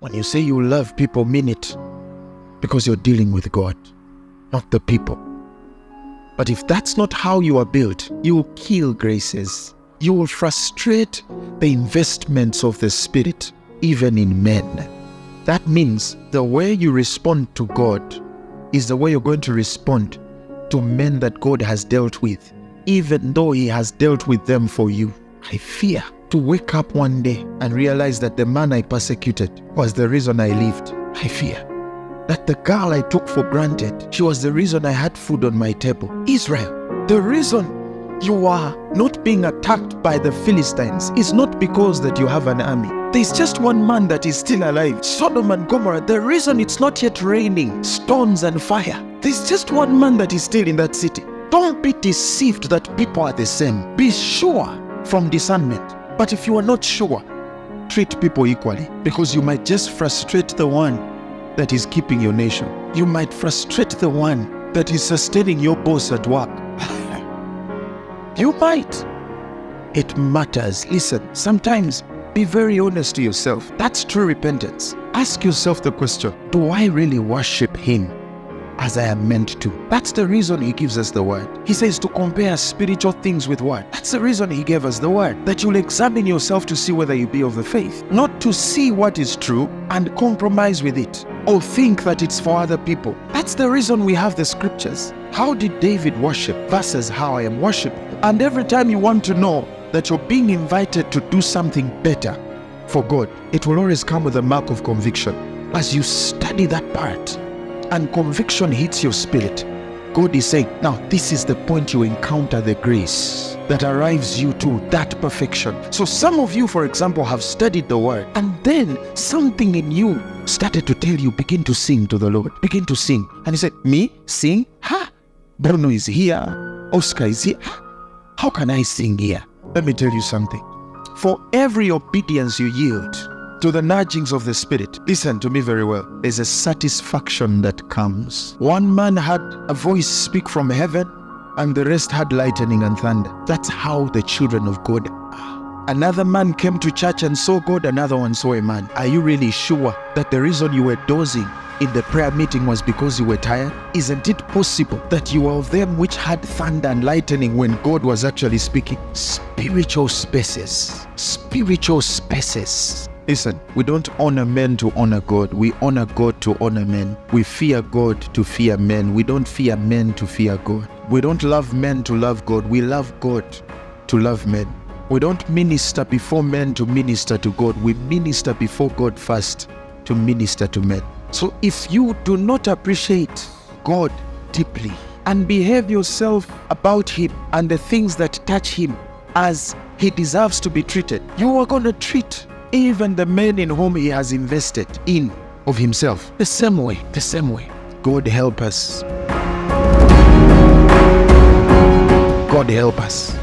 When you say you love people, mean it. Because you're dealing with God, not the people. But if that's not how you are built, you will kill graces. You will frustrate the investments of the Spirit, even in men. That means the way you respond to God is the way you're going to respond to men that God has dealt with, even though He has dealt with them for you. I fear to wake up one day and realize that the man I persecuted was the reason I lived. I fear that the girl I took for granted, she was the reason I had food on my table. Israel, the reason you are not being attacked by the Philistines is not because that you have an army. There's just one man that is still alive. Sodom and Gomorrah, the reason it's not yet raining stones and fire, there's just one man that is still in that city. Don't be deceived that people are the same. Be sure from discernment. But if you are not sure, treat people equally, because you might just frustrate the one that is keeping your nation. You might frustrate the one that is sustaining your boss at work. You might. It matters. Listen, sometimes be very honest to yourself. That's true repentance. Ask yourself the question, do I really worship Him as I am meant to? That's the reason He gives us the word. He says to compare spiritual things with what? That's the reason He gave us the word. That you'll examine yourself to see whether you be of the faith. Not to see what is true and compromise with it, or think that it's for other people. That's the reason we have the scriptures. How did David worship versus how I am worshiping? And every time you want to know that you're being invited to do something better for God, it will always come with a mark of conviction. As you study that part, and conviction hits your spirit, God is saying, now this is the point you encounter the grace that arrives you to that perfection. So some of you, for example, have studied the word, and then something in you started to tell you, begin to sing to the Lord. Begin to sing. And He said, me? Sing? Ha! Bruno is here. Oscar is here. How can I sing here? Let me tell you something. For every obedience you yield to the nudgings of the Spirit, listen to me very well, there's a satisfaction that comes. One man had a voice speak from heaven, and the rest had lightning and thunder. That's how the children of God are. Another man came to church and saw God, another one saw a man. Are you really sure that the reason you were dozing in the prayer meeting was because you were tired? Isn't it possible that you were of them which had thunder and lightning when God was actually speaking? Spiritual spaces. Spiritual spaces. Listen, we don't honor men to honor God. We honor God to honor men. We fear God to fear men. We don't fear men to fear God. We don't love men to love God. We love God to love men. We don't minister before men to minister to God. We minister before God first to minister to men. So if you do not appreciate God deeply and behave yourself about Him and the things that touch Him as He deserves to be treated, you are going to treat even the men in whom He has invested in of Himself the same way. God help us. God help us.